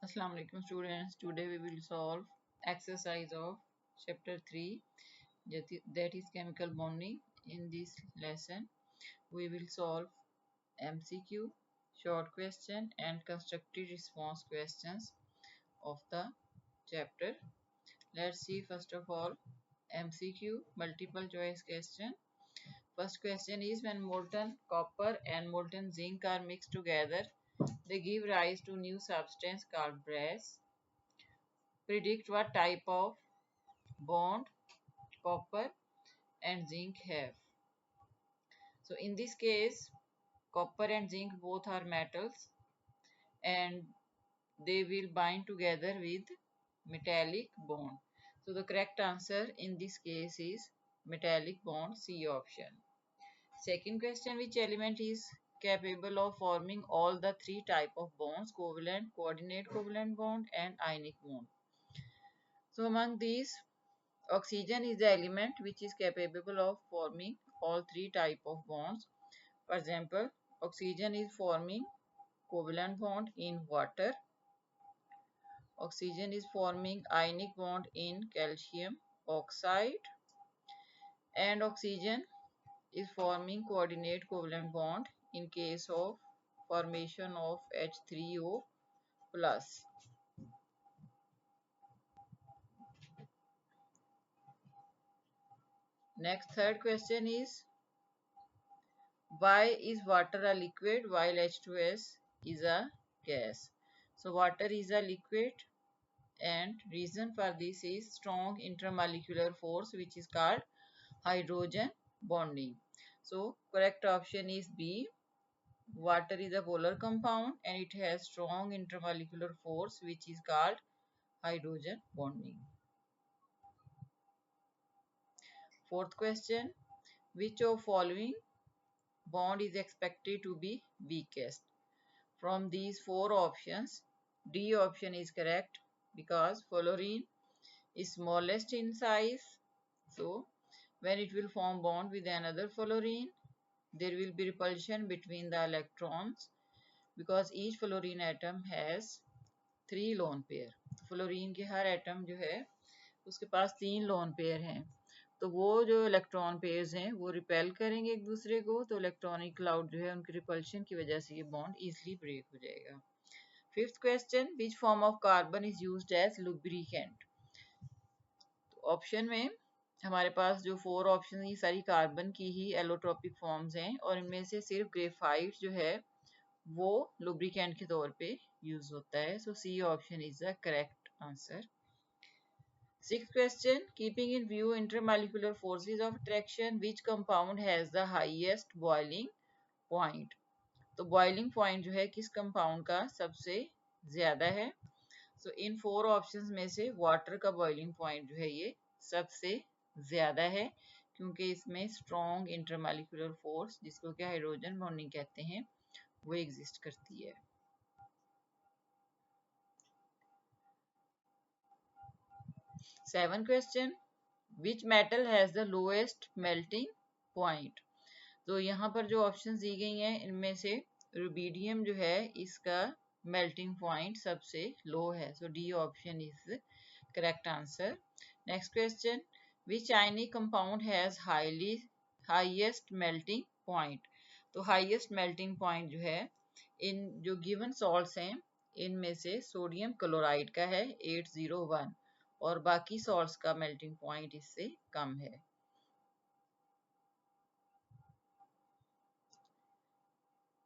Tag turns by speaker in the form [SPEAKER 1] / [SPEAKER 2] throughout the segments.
[SPEAKER 1] Assalamu alaikum students. Today we will solve exercise of chapter 3, that is chemical bonding. In this lesson we will solve MCQ, short question and constructive response questions of the chapter. Let's see first of all MCQ, multiple choice question. First question is, when molten copper and molten zinc are mixed together, they give rise to new substance called brass. Predict what type of bond copper and zinc have. So in this case, copper and zinc both are metals and they will bind together with metallic bond. So the correct answer in this case is metallic bond, C option. Second question, which element is capable of forming all the three type of bonds: covalent, coordinate covalent bond and ionic bond? So among these, oxygen is the element which is capable of forming all three type of bonds. For example, oxygen is forming covalent bond in water. Oxygen is forming ionic bond in calcium oxide, and oxygen is forming coordinate covalent bond in case of formation of H3O plus. Next, third question is, why is water a liquid while H2S is a gas? So water is a liquid, and reason for this is strong intermolecular force which is called hydrogen bonding. So correct option is B. Water is a polar compound and it has strong intermolecular force which is called hydrogen bonding. Fourth question, which of following bond is expected to be weakest? From these four options, D option is correct because fluorine is smallest in size. So when it will form bond with another fluorine, there will be repulsion between the electrons because each fluorine atom has 3 lone pair. Fluorine के हर atom जो है उसके पास 3 lone pair हैं, तो वो जो electron pairs हैं वो रिपेल करेंगे एक दूसरे को, तो इलेक्ट्रॉनिक क्लाउड जो है उनकी रिपल्शन की वजह से ये बॉन्ड इजीली ब्रेक हो जाएगा. Fifth question, which form of carbon is used as lubricant? तो ऑप्शन में हमारे पास जो 4 ऑप्शन ये सारी कार्बन की ही एलोट्रोपिक फॉर्म्स हैं और इनमें से सिर्फ ग्रेफाइट जो है वो लुब्रिकेंट के तौर पे यूज होता है. So C option is the correct answer. Sixth question, keeping in view intermolecular forces of attraction, which compound has the highest boiling point? तो boiling point जो है किस compound का सबसे ज्यादा है? So इन 4 options में से water का boiling point जो है ये सबसे ज्यादा है क्योंकि इसमें strong intermolecular force जिसको कि हाइड्रोजन बॉन्डिंग कहते हैं वो एग्जिस्ट करती है. Seventh question, which metal has the lowest melting point? तो यहाँ पर जो ऑप्शंस दी गई हैं इनमें से रुबीडियम जो है इसका मेल्टिंग पॉइंट सबसे लो है. So D option is correct answer. Next question, which ionic compound has highest melting point? तो हाईएस्ट मेल्टिंग पॉइंट जो है इन जो गिवन सॉल्ट्स हैं इनमें से सोडियम क्लोराइड का है 801 और बाकी सॉल्ट्स का मेल्टिंग पॉइंट इससे कम है.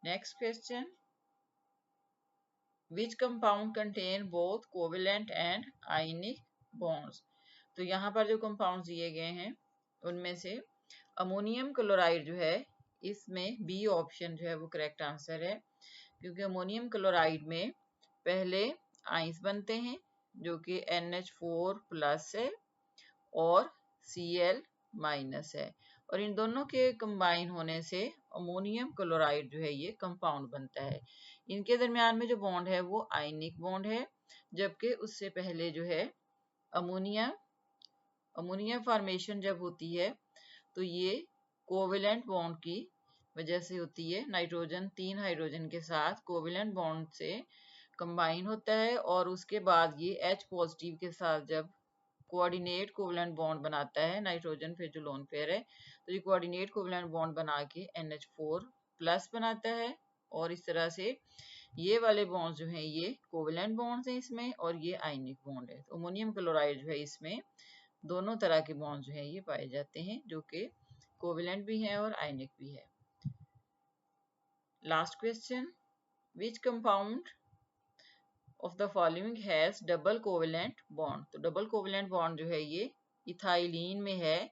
[SPEAKER 1] Next question, which compound contain both covalent and ionic bonds? तो यहाँ पर जो कंपाउंड दिए गए हैं उनमें से अमोनियम क्लोराइड जो है इसमें बी ऑप्शन जो है वो करेक्ट आंसर है क्योंकि अमोनियम क्लोराइड में पहले आइंस बनते हैं जो कि NH4 प्लस है और Cl माइनस है और इन दोनों के कंबाइन होने से अमोनियम क्लोराइड जो है ये कंपाउंड बनता है. इनके दरमियान में जो बॉन्ड है वो आयनिक बॉन्ड है जबकि उससे पहले जो है अमोनिया फॉर्मेशन जब होती है तो ये कोवेलेंट बॉन्ड की वजह से होती है. नाइट्रोजन 3 हाइड्रोजन के साथ कोवेलेंट बॉन्ड से कंबाइन होता है और उसके बाद ये H पॉजिटिव के साथ जब कोऑर्डिनेट कोवलेंट बॉन्ड बनाता है, नाइट्रोजन फिर जो लोन पेयर है, तो ये कोऑर्डिनेट कोवलेंट बॉन्ड बना के NH4 प्लस बनाता है। और इस तरह से ये वाले बॉन्ड जो हैं ये कोवलेंट बॉन्ड्स हैं इसमें, और ये आयनिक बॉन्ड है। तो अमोनियम क्लोराइड जो है इसमें दोनों तरह के बॉन्ड जो है ये पाए जाते हैं, जो कि कोवलेंट भी हैं और आयनिक भी है। Last question, which compound of the following has double covalent bond. तो डबल कोवलेंट बॉन्ड जो है ये इथाइलिन में है,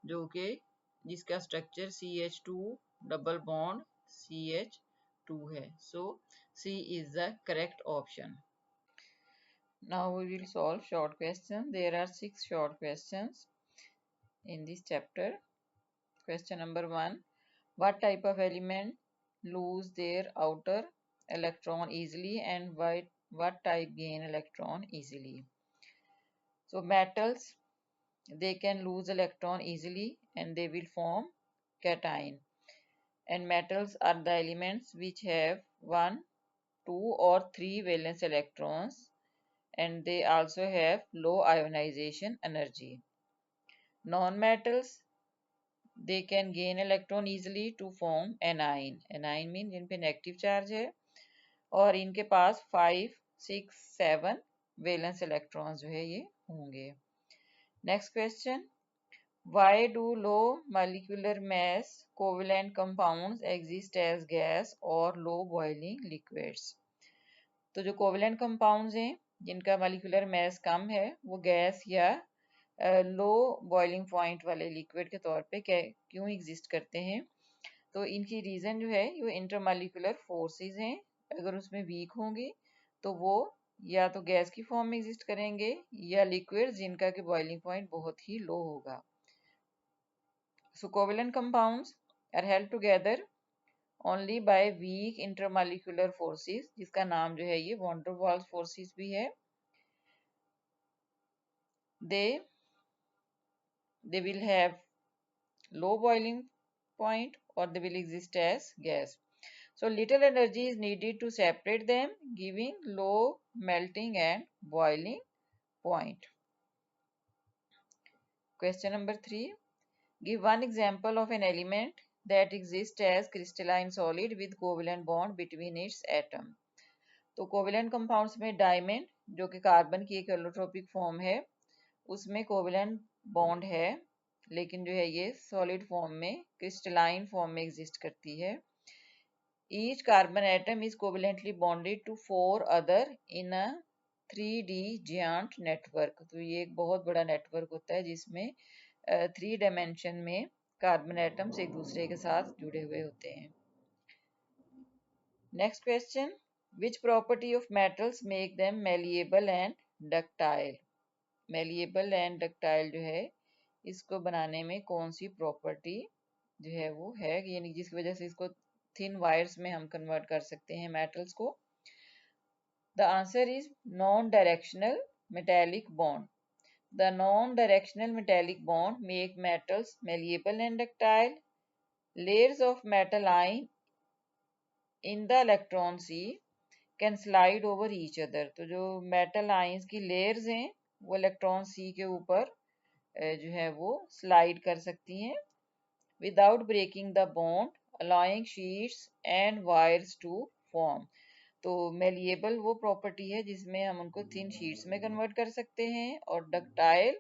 [SPEAKER 1] जो कि जिसका structure CH2 double bond CH2 है। सो C is the correct option. Now we will solve short question. There are 6 short questions in this chapter. Question number 1. What type of element lose their outer electron easily, and what type gain electron easily? So metals, they can lose electron easily and they will form cation. And metals are the elements which have 1, 2 or 3 valence electrons, and they also have low ionization energy. Non-metals, they can gain electron easily to form anion. Anion mean जिन पे negative charge है और इनके पास 5, 6, 7 valence electrons जो है ये होंगे। Next question, why do low molecular mass covalent compounds exist as gas or low boiling liquids? तो जो कोवलेंट कंपाउंड्स हैं जिनका मॉलिक्यूलर मास कम है वो गैस या लो बॉइलिंग पॉइंट वाले लिक्विड के तौर पे क्यों एग्जिस्ट करते हैं? तो इनकी रीज़न जो है ये इंटरमॉलिक्यूलर फोर्सेस हैं। अगर उसमें वीक होंगी तो वो या तो गैस की फॉर्म में एग्जिस्ट करेंगे या लिक्विड जिनका कि बॉइलिंग पॉइंट बहुत ही लो होगा। So covalent compounds are held together only by weak intermolecular forces, जिसका नाम जो है ये वॉन डेर वाल्स फोर्सेस भी है। they will have low boiling point or they will exist as gas. So little energy is needed to separate them, giving low melting and boiling point. Question number 3. Give one example of an element that exists as crystalline solid with covalent bond between its atom. तो covalent compounds में diamond जो कि carbon की एक allotropic form है उसमें covalent bond है, लेकिन जो है ये सॉलिड फॉर्म में क्रिस्टलाइन फॉर्म में एग्जिस्ट करती है। Each carbon atom is covalently bonded to 4 other in a 3D giant network. तो ये एक बहुत बड़ा नेटवर्क होता है जिसमें 3 डायमेंशन में कार्बन एटम्स एक दूसरे के साथ जुड़े हुए होते हैं। Next question, which property of metals make them malleable and ductile? malleable and ductile जो है इसको बनाने में कौन सी प्रॉपर्टी जो है वो है, यानी जिसकी वजह से इसको थिन वायर्स में हम कन्वर्ट कर सकते हैं मेटल्स को? The answer is non directional metallic bond. The non directional metallic bond make metals malleable and ductile. Layers of metal ion in the electron C can slide over each other. तो जो metal ions की layers हैं वो electron सी के ऊपर जो है वो स्लाइड कर सकती हैं without breaking the bond, allowing sheets and wires to form. तो मेलिएबल वो प्रॉपर्टी है जिसमें हम उनको थिन शीट्स में कन्वर्ट कर सकते हैं और डक्टाइल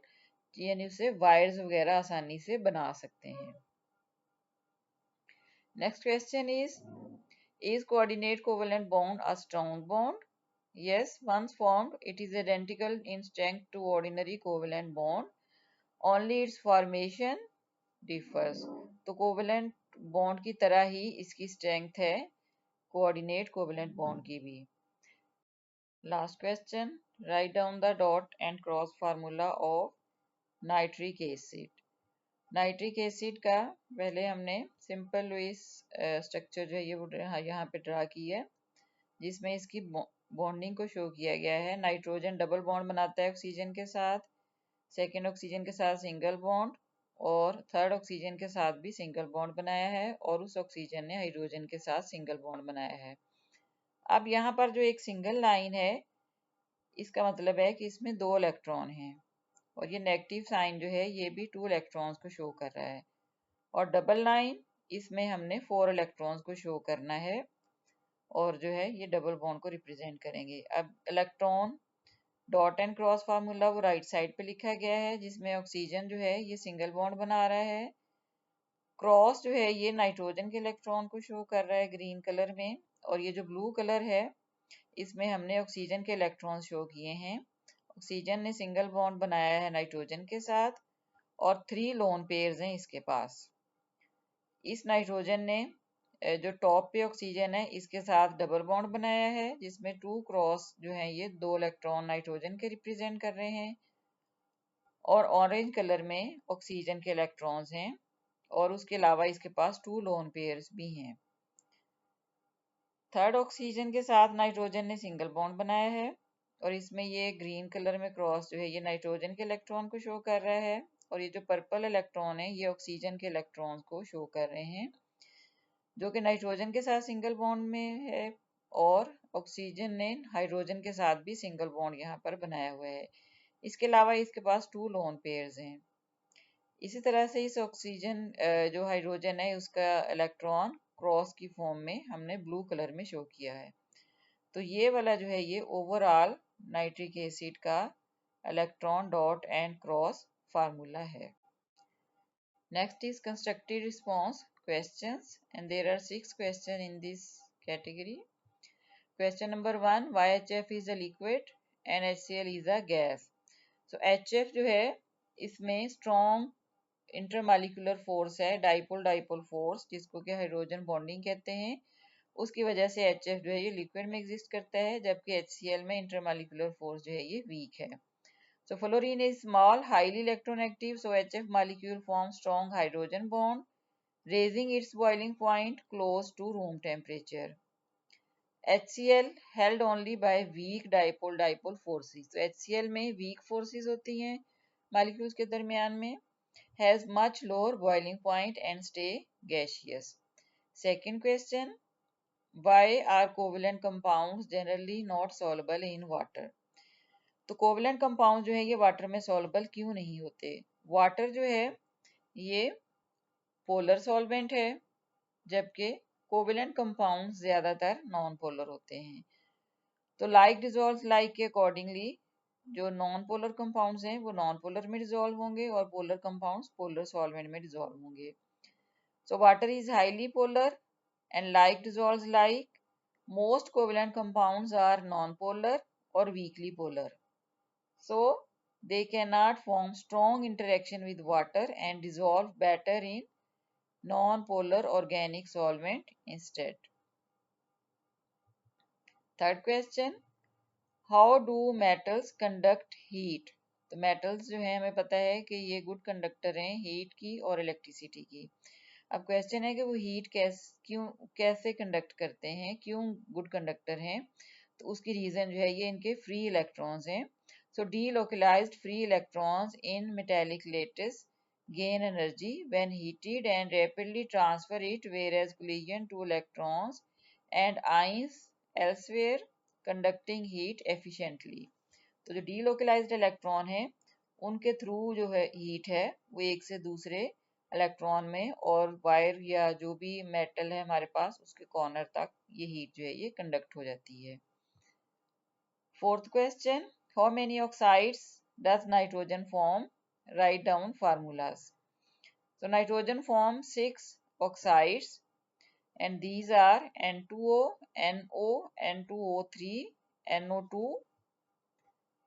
[SPEAKER 1] यानी उसे वायर्स वगैरह आसानी से बना सकते हैं। Next question is coordinate covalent bond a strong bond? Yes, once formed, it is identical in strength to ordinary covalent bond. Only its formation differs. तो covalent bond की तरह ही इसकी strength है coordinate covalent bond की भी। Last question. Write down the dot and cross formula of nitric acid. Nitric acid का पहले हमने सिंपल लुईस स्ट्रक्चर जो है ये यहाँ पे ड्रा की है जिसमें इसकी बॉन्डिंग को शो किया गया है। नाइट्रोजन डबल बॉन्ड बनाता है ऑक्सीजन के साथ, सेकेंड ऑक्सीजन के साथ सिंगल बॉन्ड और थर्ड ऑक्सीजन के साथ भी सिंगल बॉन्ड बनाया है और उस ऑक्सीजन ने हाइड्रोजन के साथ सिंगल बॉन्ड बनाया है। अब यहाँ पर जो एक सिंगल लाइन है, इसका मतलब है कि इसमें 2 इलेक्ट्रॉन हैं, और ये नेगेटिव साइन जो है ये भी 2 इलेक्ट्रॉन्स को शो कर रहा है। और डबल लाइन, इसमें हमने 4 इलेक्ट्रॉन्स को शो करना है, और जो है ये डबल बॉन्ड को रिप्रेजेंट करेंगे। अब electron dot and cross formula वो राइट साइड पे लिखा गया है, जिसमें ऑक्सीजन जो है ये सिंगल बॉन्ड बना रहा है। क्रॉस जो है ये नाइट्रोजन के इलेक्ट्रॉन को शो कर रहा है ग्रीन कलर में, और ये जो ब्लू कलर है इसमें हमने ऑक्सीजन के इलेक्ट्रॉन शो किए हैं। ऑक्सीजन ने सिंगल बॉन्ड बनाया है नाइट्रोजन के साथ, और 3 लोन पेयर्स हैं इसके पास। इस नाइट्रोजन ने जो टॉप पे ऑक्सीजन है इसके साथ डबल बॉन्ड बनाया है, जिसमें 2 क्रॉस जो है ये 2 इलेक्ट्रॉन नाइट्रोजन के रिप्रेजेंट कर रहे हैं, और ऑरेंज कलर में ऑक्सीजन के इलेक्ट्रॉन्स हैं, और उसके अलावा इसके पास 2 लोन पेयर्स भी हैं। थर्ड ऑक्सीजन के साथ नाइट्रोजन ने सिंगल बॉन्ड बनाया है, और इसमें ये ग्रीन कलर में क्रॉस जो है ये नाइट्रोजन के इलेक्ट्रॉन को शो कर रहा है, और ये जो पर्पल इलेक्ट्रॉन है ये ऑक्सीजन के इलेक्ट्रॉन्स को शो कर रहे हैं, जो कि नाइट्रोजन के साथ सिंगल बॉन्ड में है, और ऑक्सीजन ने हाइड्रोजन के साथ भी सिंगल बॉन्ड यहाँ पर बनाया हुआ है। इसके अलावा इसके पास 2 लोन पेयर्स हैं। इसी तरह से इस ऑक्सीजन जो हाइड्रोजन है उसका इलेक्ट्रॉन क्रॉस की फॉर्म में हमने ब्लू कलर में शो किया है। तो ये वाला जो है ये ओवरऑल नाइट्रिक एसिड का electron dot and cross formula है। Next is constructive response questions, and there are 6 questions in this category. Question number 1, why HF is a liquid and HCl is a gas? So HF जो है इसमें strong intermolecular force है, dipole dipole force, जिसको कि hydrogen bonding कहते हैं। उसकी वजह से HF जो है ये लिक्विड में एग्जिस्ट करता है, जबकि HCl में इंटरमॉलिक्यूलर फोर्स जो है ये वीक है। So fluorine is small, highly electronegative, so HF molecule forms strong hydrogen bond, raising its boiling point close to room temperature. HCl held only by weak dipole dipole forces. तो HCl में weak forces होती हैं molecules के दरमियान में, has much lower boiling point and stay gaseous. Second question, why are covalent compounds generally not soluble in water? तो covalent compound जो है ये वाटर में सॉल्युबल क्यों नहीं होते? वाटर जो है ये पोलर सॉल्वेंट है, जबकि कोवलेंट कंपाउंड ज्यादातर नॉन पोलर होते हैं। तो लाइक डिजोल्व लाइक के अकॉर्डिंगली जो नॉन पोलर कंपाउंड्स हैं वो नॉन पोलर में डिजोल्व होंगे, और पोलर कंपाउंड्स पोलर सॉल्वेंट में डिजोल्व होंगे। So water is highly polar and like dissolve like, most covalent compounds are non polar और weakly polar, so they cannot form strong interaction with water and dissolve better in non-polar organic solvent instead. Third question, how do metals conduct heat? तो metals जो है हमें पता है कि ये good conductor हैं हीट की और इलेक्ट्रिसिटी की। अब क्वेश्चन है कि वो हीट कैसे कंडक्ट करते हैं, क्यों गुड कंडक्टर हैं? तो उसकी रीजन जो है ये इनके फ्री इलेक्ट्रॉन्स हैं। So delocalized free electrons in metallic lattice gain energy when heated and rapidly transfer it, whereas collision to electrons and ions elsewhere conducting heat efficiently. तो जो delocalized इलेक्ट्रॉन है उनके थ्रू जो है हीट है वो एक से दूसरे इलेक्ट्रॉन में और वायर या जो भी मेटल है हमारे पास उसके कॉर्नर तक ये हीट जो है ये कंडक्ट हो जाती है। Fourth question, how many oxides does nitrogen form? Write down formulas. So nitrogen forms 6 oxides, and these are N2O, NO, N2O3, NO2,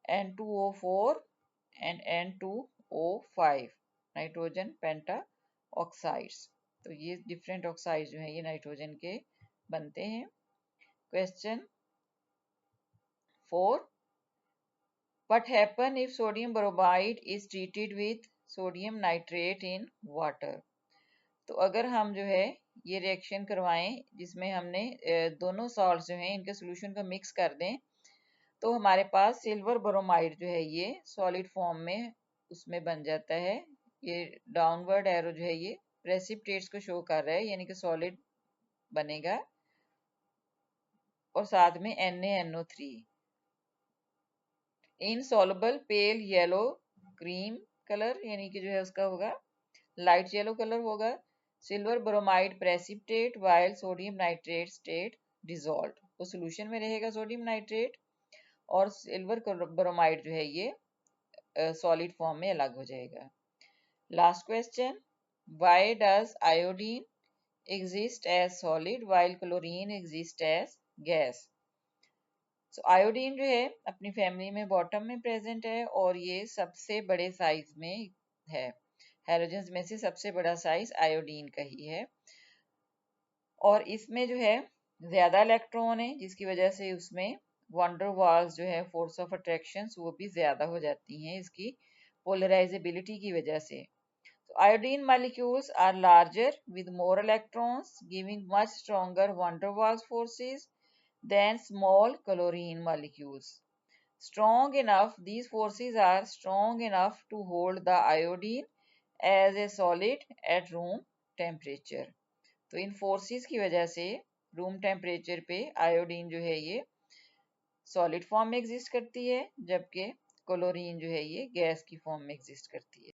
[SPEAKER 1] N2O4 and N2O5, nitrogen pentaoxides. तो ये डिफरेंट ऑक्साइड जो है ये नाइट्रोजन के बनते हैं। Question 4, what happen if sodium bromide is treated with sodium nitrate in water? तो अगर हम जो है ये रिएक्शन करवाएं जिसमें हमने दोनों सॉल्ट्स जो हैं इनके सॉल्यूशन को मिक्स कर दें, तो हमारे पास सिल्वर ब्रोमाइड जो है ये सॉलिड फॉर्म में उसमें बन जाता है। ये डाउनवर्ड एरो जो है ये प्रेसिपिटेट्स को शो कर रहा है, यानी कि सॉलिड बनेगा। और साथ में NaNO3। Insoluble pale yellow cream colour यानी कि जो है उसका होगा लाइट येलो कलर होगा। Silver bromide precipitate while sodium nitrate state dissolve, तो सोल्यूशन में रहेगा सोडियम नाइट्रेट और सिल्वर ब्रोमाइड जो है ये सॉलिड फॉर्म में अलग हो जाएगा। Last question, why does iodine exist as solid while chlorine exist as gas। So iodine जो है अपनी फैमिली में बॉटम में प्रेजेंट है और ये सबसे बड़े साइज में है। हैलोजेंस में से सबसे बड़ा साइज आयोडीन का ही है और इसमें जो है ज्यादा इलेक्ट्रॉन है जिसकी वजह से उसमें वंडर वाल्स जो है फोर्स ऑफ अट्रैक्शन वो भी ज्यादा हो जाती हैं इसकी पोलराइजेबिलिटी की वजह से। Iodine molecules are larger with more electrons, giving much stronger van der Waals forces than small chlorine molecules. These forces are strong enough to hold the iodine as a solid at room temperature. तो इन forces की वजह से room temperature पे iodine जो है ये solid form में exist करती है जबकि क्लोरीन जो है ये गैस की फॉर्म में एग्जिस्ट करती है।